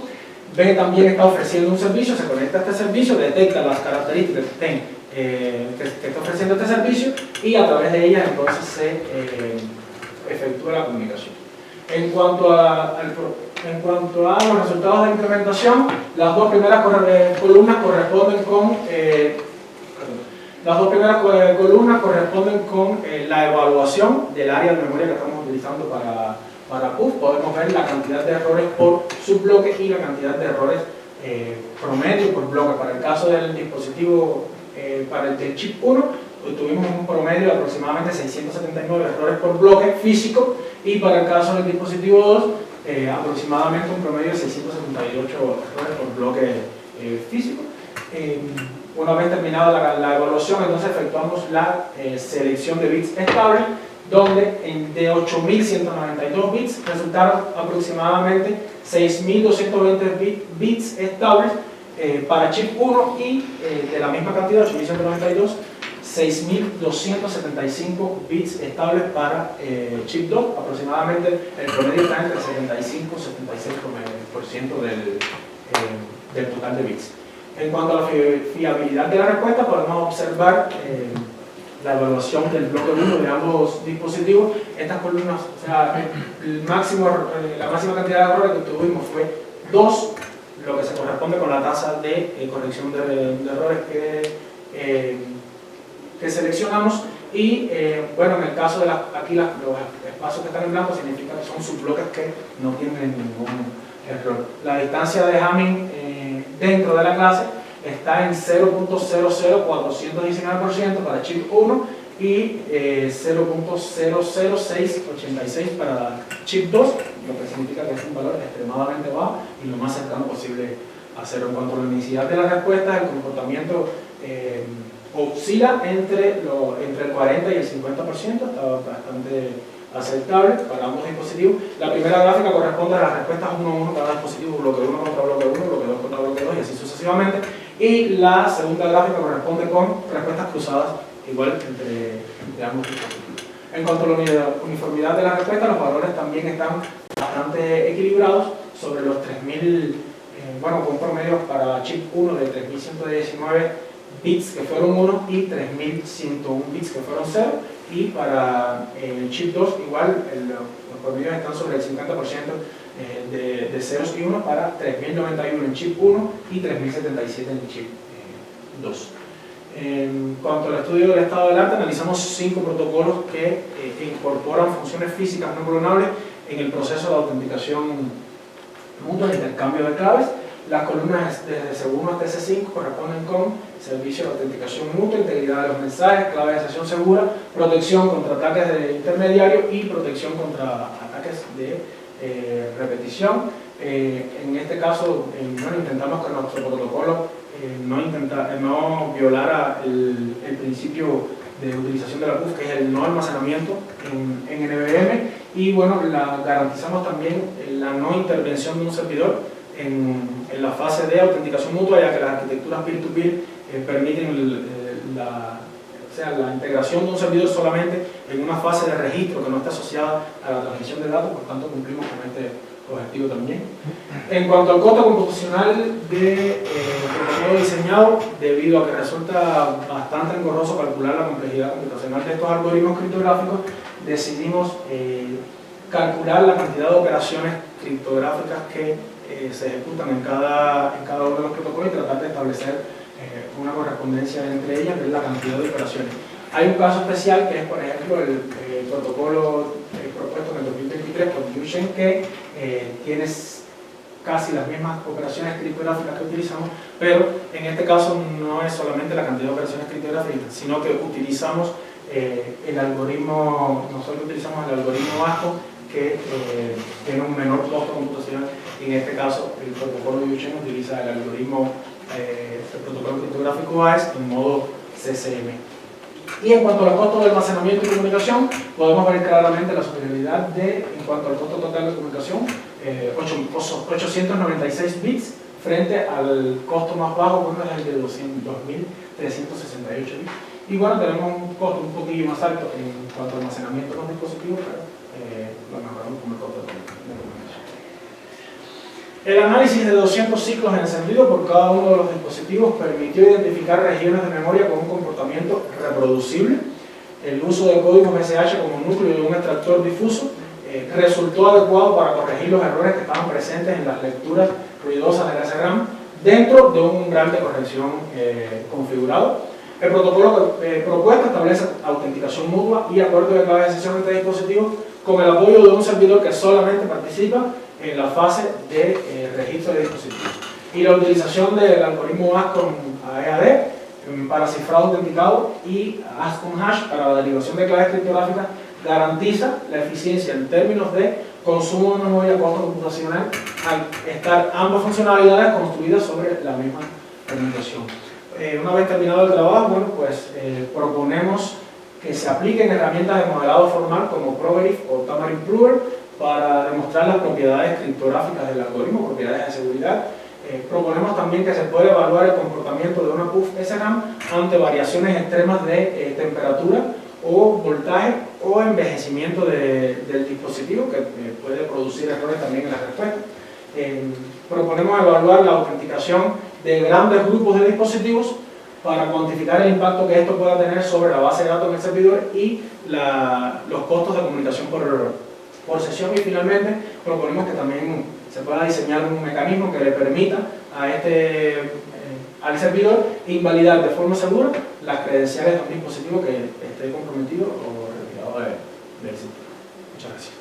B también está ofreciendo un servicio, se conecta a este servicio, detecta las características que está ofreciendo este servicio y a través de ellas entonces se efectúa la comunicación. En cuanto a los resultados de implementación, las dos primeras columnas corresponden con la evaluación del área de memoria que estamos utilizando para PUF. Podemos ver la cantidad de errores por subbloque y la cantidad de errores promedio por bloque. Para el caso del dispositivo, para el del chip 1, tuvimos un promedio de aproximadamente 679 errores por bloque físico, y para el caso del dispositivo 2, aproximadamente un promedio de 678 errores por bloque físico. Una vez terminada la evaluación, entonces efectuamos la selección de bits estables, donde de 8.192 bits resultaron aproximadamente 6.220 bits estables para chip 1 y de la misma cantidad, 8.192, 6.275 bits estables para chip 2. Aproximadamente el promedio está entre 75 y 76% del total de bits. En cuanto a la fiabilidad de la respuesta, podemos observar la evaluación del bloque 1 de ambos dispositivos. Estas columnas, o sea, la máxima cantidad de errores que tuvimos fue 2, lo que se corresponde con la tasa de corrección de errores que seleccionamos. Y bueno, en el caso de aquí los espacios que están en blanco significa que son subbloques que no tienen ningún error. La distancia de Hamming dentro de la clase está en 0.00419% para chip 1 y 0.00686 para chip 2, lo que significa que es un valor extremadamente bajo y lo más cercano posible a cero. En cuanto a la unicidad de la respuesta, el comportamiento oscila entre el 40 y el 50%, está bastante aceptable para ambos dispositivos. La primera gráfica corresponde a las respuestas 1 a 1 cada dispositivo, bloque 1 contra bloque 1, bloque 2 contra bloque 2 y así sucesivamente. Y la segunda gráfica corresponde con respuestas cruzadas igual entre ambos dispositivos. En cuanto a la uniformidad de la respuesta, los valores también están bastante equilibrados sobre los 3.000, bueno, con promedios para chip 1 de 3.119 bits que fueron 1 y 3.101 bits que fueron 0, y para el chip 2 igual los promedios están sobre el 50% de ceros y 1 para 3.091 en chip 1 y 3.077 en chip 2. En cuanto al estudio del estado del arte, analizamos 5 protocolos que incorporan funciones físicas no clonables en el proceso de autenticación mutua e intercambio de claves. Las columnas desde C1 hasta C5 corresponden con servicio de autenticación mutua, integridad de los mensajes, clave de sesión segura, protección contra ataques de intermediario y protección contra ataques de repetición. En este caso, bueno, intentamos que nuestro protocolo no violara el principio de utilización de la PUF, que es el no almacenamiento en NVM, y bueno, garantizamos también la no intervención de un servidor en la fase de autenticación mutua, ya que las arquitecturas peer-to-peer permiten la integración de un servidor solamente en una fase de registro que no está asociada a la transmisión de datos, por tanto cumplimos con este objetivo también. En cuanto al costo computacional del protocolo protocolo diseñado debido a que resulta bastante engorroso calcular la complejidad computacional de estos algoritmos criptográficos. Decidimos calcular la cantidad de operaciones criptográficas que se ejecutan en cada uno de los protocolos y tratar de establecer una correspondencia entre ellas de la cantidad de operaciones. Hay un caso especial que es, por ejemplo, el protocolo propuesto en el 2023 por Liu Shen, que tiene casi las mismas operaciones criptográficas que utilizamos, pero en este caso no es solamente la cantidad de operaciones criptográficas, sino que utilizamos el algoritmo, nosotros utilizamos el algoritmo ASCO, que tiene un menor costo computacional. En este caso, el protocolo Liu Shen utiliza el algoritmo, el protocolo criptográfico AES en modo CCM. Y en cuanto a los costos de almacenamiento y comunicación, podemos ver claramente la superioridad en cuanto al costo total de comunicación, 896 bits frente al costo más bajo, bueno, es el de 2.368 bits. Y bueno, tenemos un costo un poquillo más alto en cuanto a almacenamiento de los dispositivos, pero lo mejoramos con el costo de comunicación. El análisis de 200 ciclos encendidos por cada uno de los dispositivos permitió identificar regiones de memoria con un comportamiento reproducible. El uso de códigos SH como núcleo de un extractor difuso resultó adecuado para corregir los errores que estaban presentes en las lecturas ruidosas del SRAM dentro de un umbral de corrección configurado. El protocolo propuesto establece autenticación mutua y acuerdo de clave de sesión entre dispositivos con el apoyo de un servidor que solamente participa en la fase de registro de dispositivos. Y la utilización del algoritmo ASC con AEAD para cifrado autenticado y ASC con hash para la derivación de claves criptográficas garantiza la eficiencia en términos de consumo de memoria, costo computacional, al estar ambas funcionalidades construidas sobre la misma permutación. Una vez terminado el trabajo, bueno, pues proponemos que se apliquen herramientas de modelado formal como Proverif o Tamarind Prover para demostrar las propiedades criptográficas del algoritmo, propiedades de seguridad. Proponemos también que se pueda evaluar el comportamiento de una PUF SRAM ante variaciones extremas de temperatura o voltaje o envejecimiento del dispositivo, que puede producir errores también en la respuesta. Proponemos evaluar la autenticación de grandes grupos de dispositivos para cuantificar el impacto que esto pueda tener sobre la base de datos en el servidor y los costos de comunicación por sesión. Y finalmente proponemos que también se pueda diseñar un mecanismo que le permita al servidor invalidar de forma segura las credenciales de un dispositivo que esté comprometido o retirado del sistema. Muchas gracias.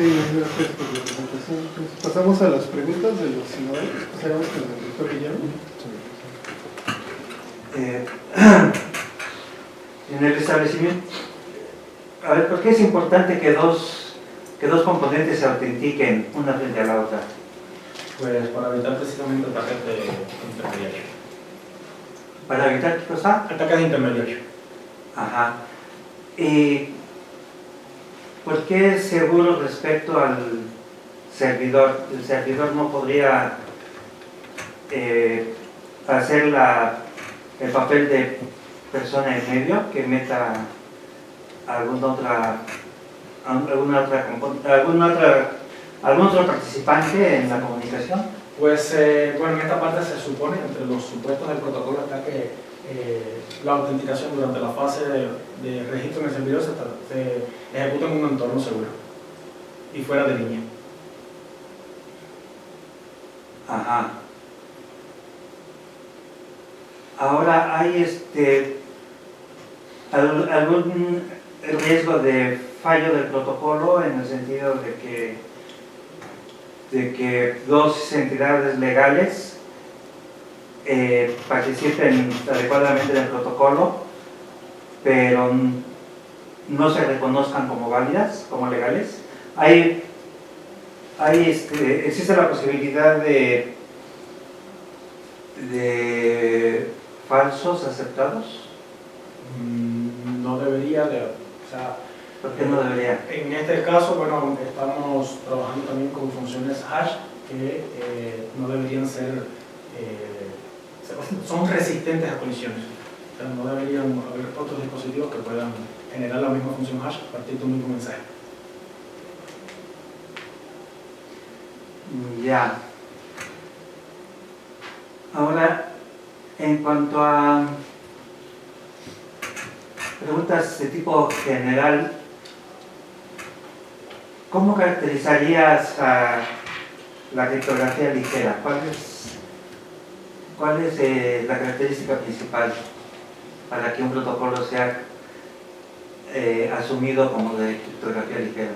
Gracias por la presentación. Pasamos a las preguntas de los senadores. Pasaremos con el doctor Guillermo. En el establecimiento, a ver, ¿por qué es importante que dos componentes se autentiquen una frente a la otra? Pues para evitar precisamente ataques de intermediario. ¿Para evitar qué cosa? Ataques de intermediario. Ajá. ¿Y por qué es seguro respecto al servidor? El servidor no podría hacer el papel de persona en medio que meta algún otro participante en la comunicación. Pues bueno, en esta parte se supone, entre los supuestos del protocolo está que la autenticación durante la fase de registro en el servidor se ejecuta en un entorno seguro y fuera de línea. Ajá. Ahora, ¿hay algún riesgo de fallo del protocolo en el sentido de que dos entidades legales participen adecuadamente del protocolo, pero no se reconozcan como válidas, como legales? ¿Existe la posibilidad de falsos aceptados? No debería de, o sea, ¿Por qué no debería? En este caso, bueno, estamos trabajando también con funciones hash que no deberían ser, son resistentes a colisiones. O sea, no deberían haber otros dispositivos que puedan generar la misma función hash a partir de un mismo mensaje. Ya. Ahora, en cuanto a preguntas de tipo general, ¿cómo caracterizarías a la criptografía ligera? ¿Cuál es la característica principal para que un protocolo sea asumido como de criptografía ligera?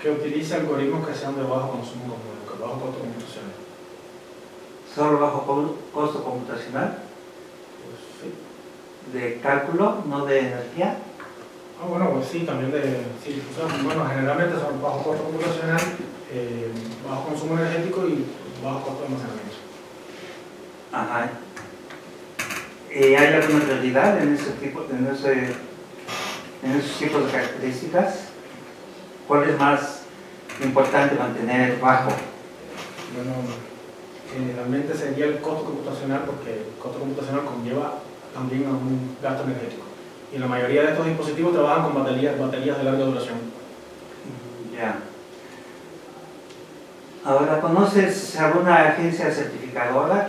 Que utilice algoritmos que sean de bajo consumo, bajo costo computacional. ¿Solo bajo costo computacional? Pues sí. ¿De cálculo, no de energía? Bueno, pues sí, también sí, o sea, bueno, generalmente son bajo costo computacional, bajo consumo energético y bajo costo de almacenamiento. Ajá. ¿Hay alguna realidad en esos tipos de características? ¿Cuál es más importante mantener bajo? Bueno, generalmente sería el costo computacional, porque el costo computacional conlleva también a un gasto energético. Y la mayoría de estos dispositivos trabajan con baterías de larga duración. Ya. Ahora, ¿conoces alguna agencia certificadora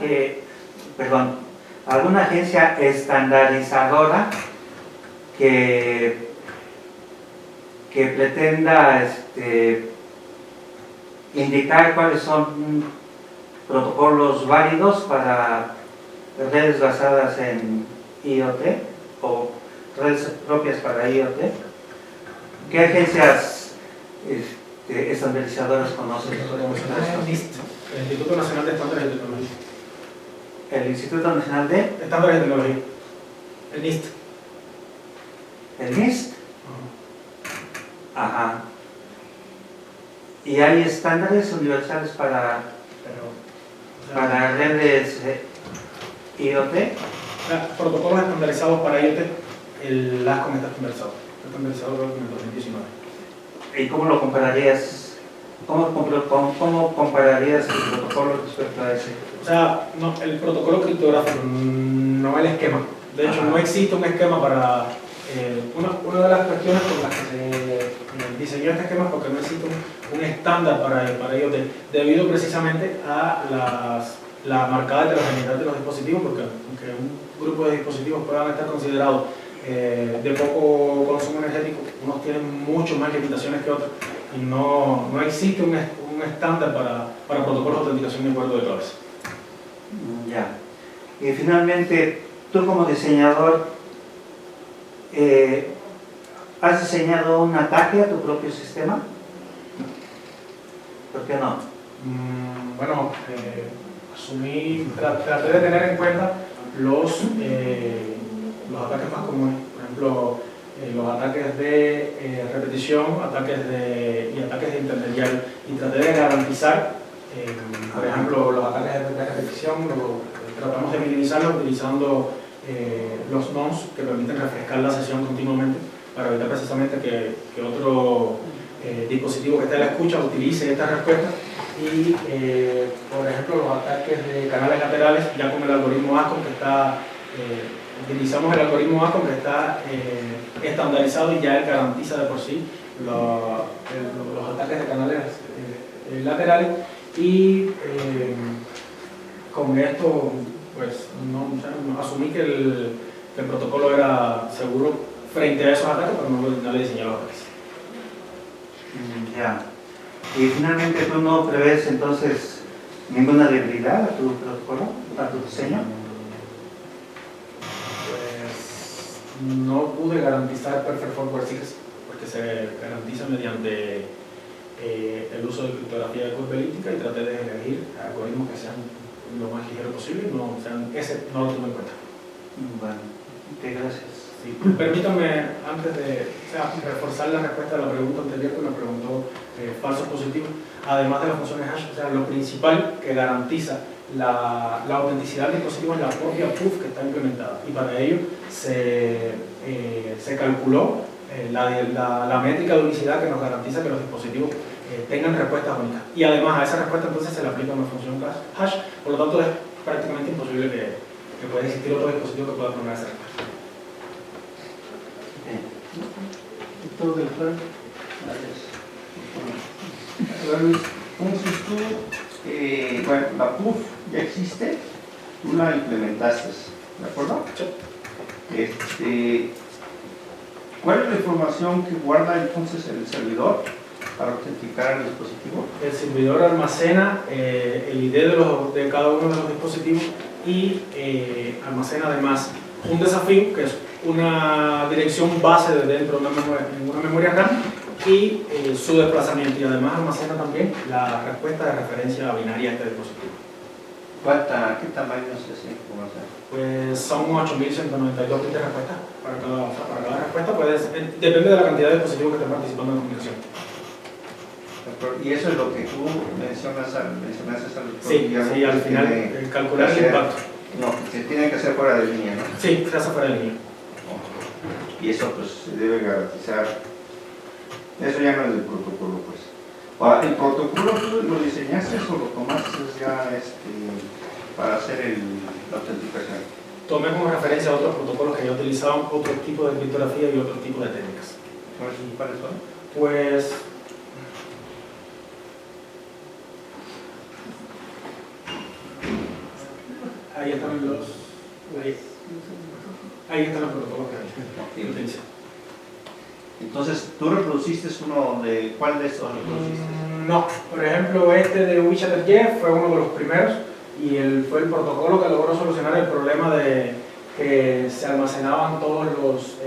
alguna agencia estandarizadora que pretenda indicar cuáles son protocolos válidos para redes basadas en IoT o redes propias para IoT? ¿Qué agencias estandarizadoras conoces? El Instituto Nacional de Estándares de Tecnología. El Instituto Nacional de... Estándares de Tecnología. El NIST. ¿El NIST? Ajá. ¿Y hay estándares universales para redes IoT? Protocolos estandarizados para IoT, el ASCOM está estandarizado creo que en el 2019. ¿Y cómo lo compararías? ¿Cómo compararías el protocolo respecto a ese? O sea, no, el protocolo criptográfico, no el esquema. De hecho, Ajá. no existe un esquema para... una de las cuestiones por las que se diseñó este esquema es porque no existe un estándar para IoT, debido precisamente a la marcada heterogeneidad de los dispositivos, porque aunque un grupo de dispositivos puedan estar considerados de poco consumo energético, unos tienen mucho más limitaciones que otros, y no existe un estándar para protocolos de autenticación de acuerdo de claves. Ya. Y finalmente, tú como diseñador, ¿has diseñado un ataque a tu propio sistema? ¿Por qué no? Bueno, traté de tener en cuenta los ataques más comunes, por ejemplo, los ataques de repetición, ataques de intermediario, y traté de garantizar, por ejemplo, los ataques de repetición, tratamos de minimizarlos utilizando los nonce que permiten refrescar la sesión continuamente para evitar precisamente que otro dispositivo que esté a la escucha utilice esta respuesta. Y por ejemplo, los ataques de canales laterales, ya con el algoritmo ASCOM que está utilizamos el algoritmo ASCOM que está estandarizado, y ya él garantiza de por sí los ataques de canales laterales, y con esto pues asumí que el protocolo era seguro frente a esos ataques, pero no le diseñé los ataques. Ya. Y finalmente, ¿tú no prevés entonces ninguna debilidad a tu protocolo, a tu diseño? Pues no pude garantizar Perfect Forward Secrets, porque se garantiza mediante el uso de criptografía ecosbelítica, y traté de elegir algoritmos que sean lo más ligero posible, ese no lo tuve en cuenta. Bueno, gracias. Sí, permítame, antes de reforzar la respuesta a la pregunta anterior que me preguntó falsos positivos, además de las funciones hash, lo principal que garantiza la autenticidad del dispositivo es la propia proof que está implementada, y para ello se calculó la métrica de unicidad que nos garantiza que los dispositivos tengan respuestas únicas, y además a esa respuesta entonces se le aplica una función hash, por lo tanto es prácticamente imposible que pueda existir otro dispositivo que pueda tomar esa respuesta. Doctor Delfrán. Gracias. Hola, Luis. Entonces tú, bueno, la PUF ya existe, tú la implementaste, ¿de acuerdo? ¿Cuál es la información que guarda entonces el servidor para autenticar el dispositivo? El servidor almacena el ID de cada uno de los dispositivos y almacena además un desafío, que es una dirección base de dentro de una memoria RAM, y su desplazamiento, y además almacena también la respuesta de referencia binaria a este dispositivo. ¿Qué tamaño es esa información? Pues son 8.192 bits de respuesta para cada respuesta, depende de la cantidad de dispositivos que estén participando en la comunicación. Y eso es lo que tú mencionaste al Sí, al final, calcular el impacto. No, se tiene que hacer fuera de línea, ¿no? Sí, se hace fuera de línea. Y eso pues se debe garantizar. Eso ya no es del protocolo, pues. Ahora, ¿el protocolo tú lo diseñaste o lo tomaste ya para hacer la autenticación? Tomé como referencia a otros protocolos que ya utilizaban otro tipo de criptografía y otro tipo de técnicas. ¿Cuáles son? Pues ahí están los protocolos que utilicé. Entonces, ¿tú reproduciste uno de cuál de estos reproduciste? No, por ejemplo, este de WeChat fue uno de los primeros y fue el protocolo que logró solucionar el problema de que se almacenaban todos los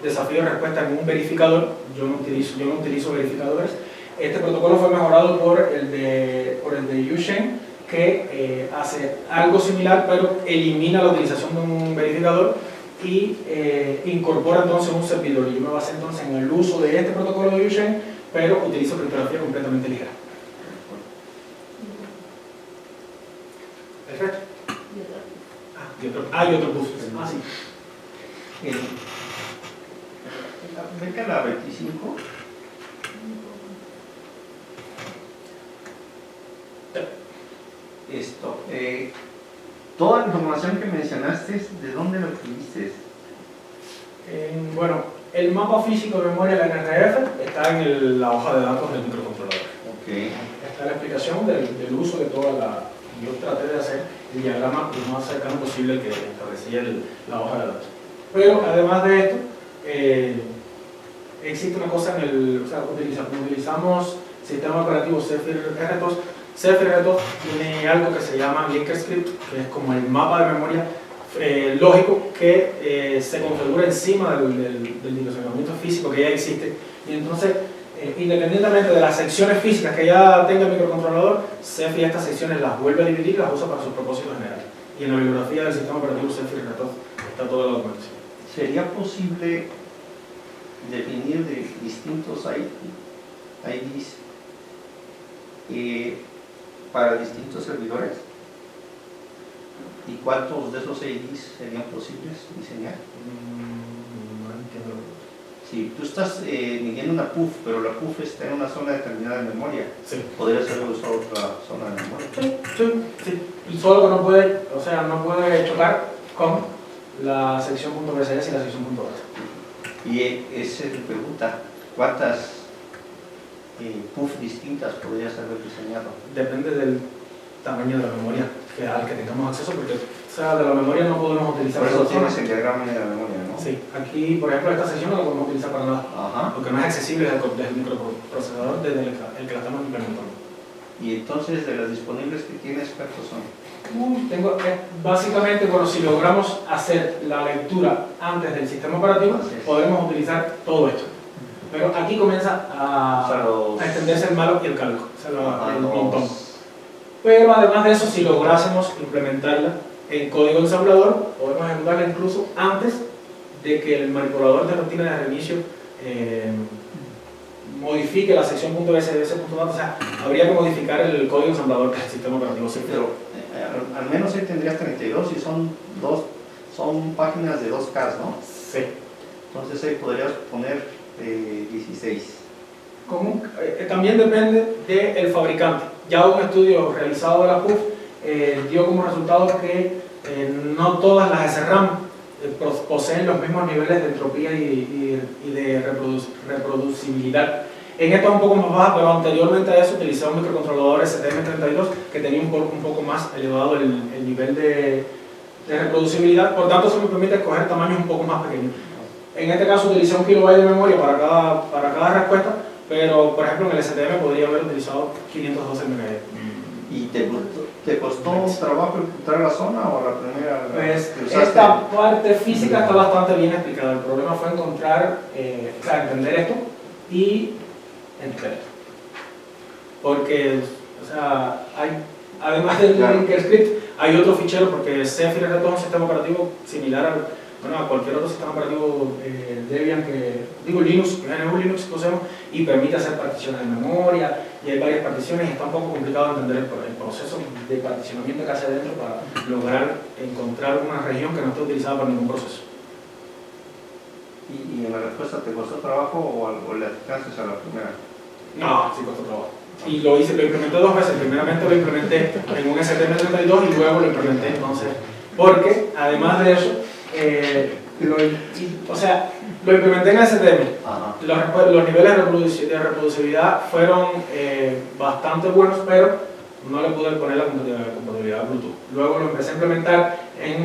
desafíos de respuesta en un verificador. Yo no utilizo verificadores. Este protocolo fue mejorado por el de Yushen, que hace algo similar, pero elimina la utilización de un verificador y incorpora entonces un servidor. Yo me basé entonces en el uso de este protocolo de Yushen, pero utilizo criptografía completamente ligera. Perfecto. Y otro bus. Sí. Vete a la 25. Toda la información que mencionaste, ¿de dónde la obtuviste? Bueno, el mapa físico de memoria de la NRF está en la hoja de datos del microcontrolador. Okay. Está la explicación del uso de toda la... Yo traté de hacer el diagrama lo más cercano posible que establecía la hoja de datos. Pero además de esto, existe una cosa como utilizamos sistema operativo Zephyr R2. Zephyr R2 tiene algo que se llama linker script, que es como el mapa de memoria lógico que se configura encima del dimensionamiento físico que ya existe. Y entonces, independientemente de las secciones físicas que ya tenga el microcontrolador, Zephyr estas secciones las vuelve a dividir y las usa para sus propósitos generales. Y en la bibliografía del sistema operativo Zephyr R2 está toda la documentación. ¿Sería posible definir de distintos IDs para distintos servidores? ¿Y cuántos de esos IDs serían posibles diseñar? No entiendo. Si tú estás midiendo una PUF, pero la PUF está en una zona determinada de memoria, Sí. ¿podría ser usar otra zona de memoria? Sí. Y solo que no puede chocar con la sección .bcs y la sección .base. Y esa es mi pregunta, ¿cuántas PUF distintas podrías haber diseñado? Depende del tamaño de la memoria al que tengamos acceso, porque de la memoria no podemos utilizar. Por eso tienes el diagrama de la memoria, ¿no? Sí, aquí por ejemplo esta sección no la podemos utilizar para nada. Ajá. Porque no es accesible desde el microprocesador desde el que la estamos implementando. Y entonces de las disponibles que tienes, ¿cuántos son? Básicamente, si logramos hacer la lectura antes del sistema operativo, podremos utilizar todo esto. Pero aquí comienza a extenderse el malo y el calco, el montón. Pero además de eso, si lográsemos implementarla en código ensamblador, podemos ejecutarla incluso antes de que el manipulador de rutina de reinicio modifique la sección .bs.data. O sea, habría que modificar el código ensamblador del sistema operativo. Sí, pero al menos ahí tendrías 32 y son páginas de 2K, ¿no? Sí. Entonces ahí podrías poner 16. También depende del fabricante. Ya un estudio realizado de la PUF dio como resultado que no todas las SRAM poseen los mismos niveles de entropía y de reproducibilidad. En esta un poco más baja, pero anteriormente a eso utilicé un microcontrolador STM32 que tenía un poco más elevado el nivel de reproducibilidad, por tanto eso me permite escoger tamaños un poco más pequeños. En este caso utilicé 1 kilobyte de memoria para cada respuesta, pero por ejemplo en el STM podría haber utilizado 512 MB. ¿Y te costó trabajo encontrar la zona o la primera? Pues que usaste? esta parte física está bastante bien explicada. El problema fue encontrar, o sea, entender esto y entender esto. Porque, o sea, además del linker script, hay otro fichero porque Zephyr es un sistema operativo similar a cualquier otro sistema operativo Debian Linux, GNU Linux que usemos, y permite hacer particiones de memoria, y hay varias particiones y está un poco complicado entender el proceso de particionamiento que hace dentro para lograr encontrar una región que no esté utilizada para ningún proceso. ¿Y en la respuesta te costó trabajo o le alcances a la primera? No, sí costó trabajo. Y lo implementé 2 veces. Primeramente lo implementé en un STM32 y luego lo implementé entonces. Porque además de eso, o sea, lo implementé en STM. Los niveles de reproducibilidad fueron bastante buenos, pero no le pude poner la compatibilidad a Bluetooth. Luego lo empecé a implementar en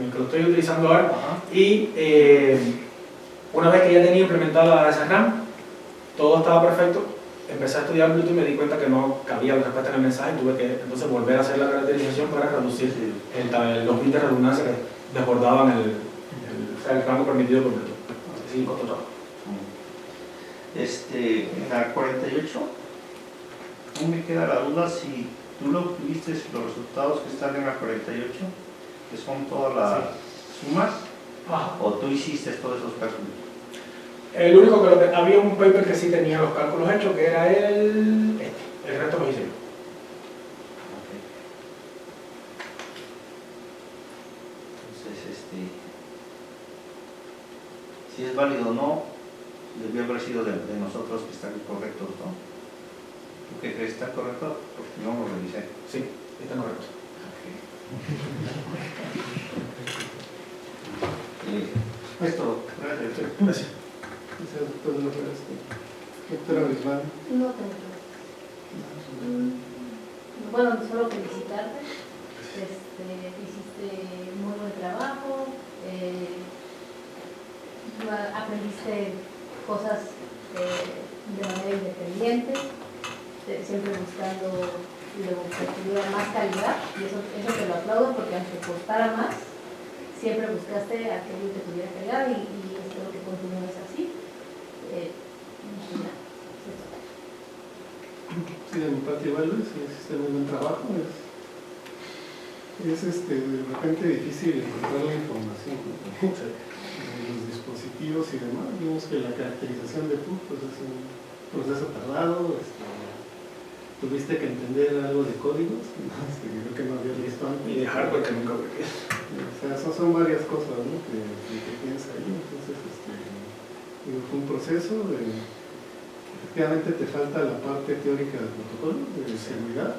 el que lo estoy utilizando ahora. Y una vez que ya tenía implementada la SRAM, todo estaba perfecto. Empecé a estudiar Bluetooth y me di cuenta que no cabía la respuesta en el mensaje y tuve que entonces volver a hacer la caracterización para reducir los bits de redundancia que desbordaban el rango permitido por Bluetooth. Así costó trabajo. En la 48, aún me queda la duda si tú lo obtuviste los resultados que están en la 48, que son todas las sumas, o tú hiciste todos esos cálculos. El único que había un paper que sí tenía los cálculos hechos, que era el resto lo hice yo. Entonces, si es válido o no, debió haber sido de nosotros que están correctos, ¿no? ¿Tú qué crees que está correcto? Porque no lo revisé. Sí, está correcto. Esto, Gracias. Doctora Bisbal. No tengo. Bueno, solo felicitarte. Hiciste muy buen trabajo. Aprendiste cosas de manera independiente, siempre buscando que tuviera más calidad, y eso te lo aplaudo porque aunque costara más, siempre buscaste aquello que tuviera calidad y espero que continúes así. Sí, de mi parte igual, hiciste muy buen trabajo. Es de repente difícil encontrar la información, ¿no? Los dispositivos y demás. Vimos que la caracterización de PUC pues, es un proceso tardado. Tuviste que entender algo de códigos, creo que no había visto antes. Y de hardware que nunca vi. O sea, son varias cosas, ¿no? que tienes ahí. Entonces, fue un proceso de... Efectivamente te falta la parte teórica del protocolo, de seguridad.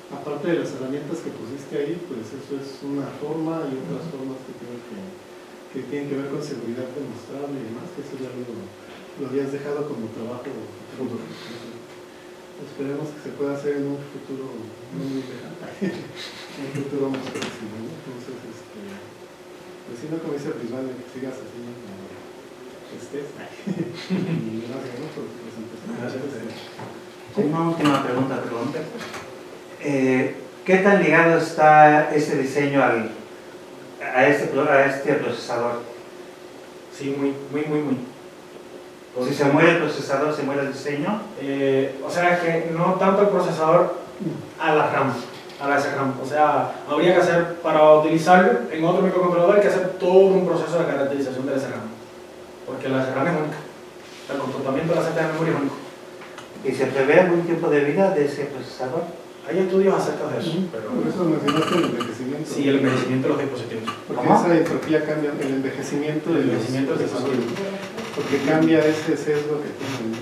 Aparte de las herramientas que pusiste ahí, pues eso es una forma y otras formas que tienen que ver con seguridad demostrable y demás, que eso ya lo habías dejado como trabajo futuro. Esperemos que se pueda hacer en un futuro muy lejano, en un futuro más próximo, ¿no? Entonces, pues si no, como dice Prismal, que sigas así, ¿no? Y gracias, ¿no? Por tu presentación. Una última pregunta, perdón. ¿Qué tan ligado está este diseño a este procesador? Sí, muy. Si se muere el procesador, ¿se muere el diseño? O sea, que no tanto el procesador a la RAM, a la SRAM. O sea, habría que hacer, para utilizarlo en otro microcontrolador, hay que hacer todo un proceso de caracterización de la SRAM. Porque la SRAM es única. El comportamiento de la celda de memoria es único. ¿Y se prevé algún tiempo de vida de ese procesador? Hay estudios acerca de eso, pero... Por eso mencionaste el envejecimiento. Sí, el envejecimiento de los dispositivos. Porque ¿Cómo? esa entropía cambia, el envejecimiento El de envejecimiento los del desarrollos. Porque cambia ese sesgo que tiene,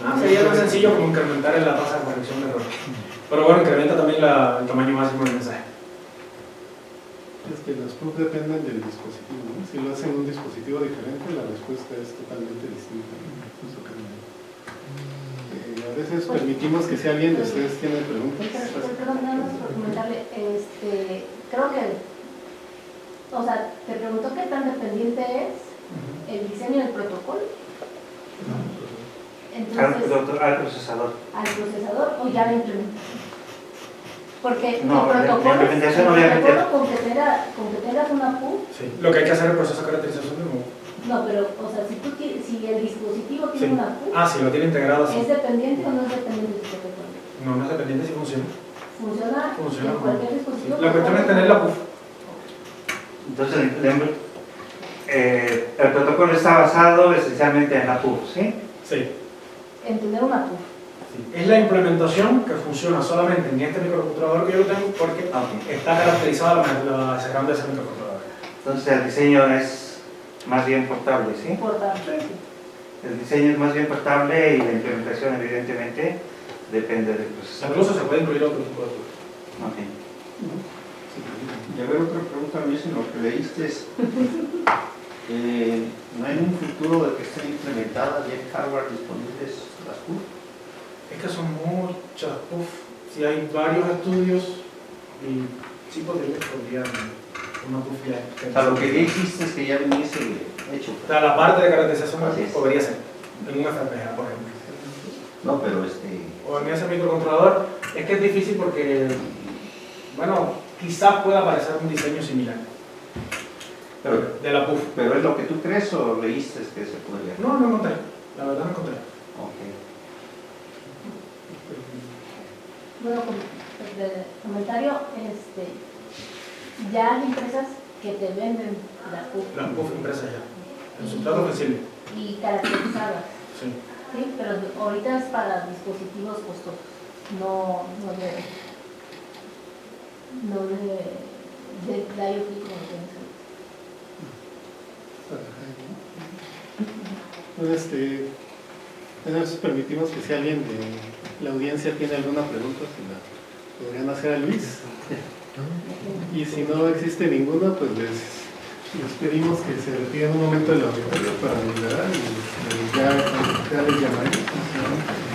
¿no? Sería tan sencillo como incrementar la tasa de corrección de error. Pero bueno, incrementa también el tamaño máximo del mensaje. Es Que las PUF dependen del dispositivo, ¿no? Si lo hacen en un dispositivo diferente, la respuesta es totalmente distinta, ¿no? Eso cambia. A veces permitimos que si alguien de ustedes tiene preguntas. Perdón, nada más por comentarle, creo que, o sea, te preguntó qué tan dependiente es el diseño del protocolo. Entonces, Al procesador. al procesador o ya la implementación. Porque No, el la protocolo, implementación el obviamente. protocolo con que tengas una PUF, Sí. Lo que hay que hacer es el proceso de caracterización de nuevo. no, pero, o sea, si el dispositivo tiene Sí. una PUF, Si lo tiene integrado así. ¿es dependiente o no es dependiente del protocolo? No, no es dependiente si funciona. Funciona en cualquier dispositivo. La cuestión es tener la PUF. Entonces, el protocolo está basado esencialmente en la PUF, ¿sí? Sí. En tener una PUF. Es la implementación que funciona solamente en este microcontrolador que yo tengo porque está caracterizada la execrando de ese microcontrolador. Entonces el diseño es más bien portable, ¿sí? Importante. El diseño es más bien portable y la implementación evidentemente depende del procesador. Incluso se puede incluir otro tipo de PUF. Ok. Y a ver, otra pregunta, Luis, en lo que leíste es, ¿no hay un futuro de que estén implementadas ya en hardware disponibles las PUF? Es que son muchas PUF. Si hay varios estudios y sí podrían una PUF ya. O sea, lo que ya hiciste es que ya viniese hecho. O sea, la parte de caracterización Así es. podría ser en un FPGA, por ejemplo. No, pero O en ese microcontrolador. Es que es difícil porque, bueno, quizás pueda aparecer un diseño similar de la PUF. ¿Pero es lo que tú crees o leíste que se podría? No, no encontré. La verdad no encontré. Ok. Bueno, comentario, ya hay empresas que te venden la PUF La PUF impresa ya. En su plato flexible. y caracterizadas, Sí. ¿sí? Pero ahorita es para dispositivos costosos, no de IoT como tienes ahorita. Entonces, entonces permitimos que si alguien de la audiencia tiene alguna pregunta, se la podrían hacer a Luis. Y si no existe ninguna, pues les pedimos que se retiren un momento del auditorio para deliberar y ya les llamaré.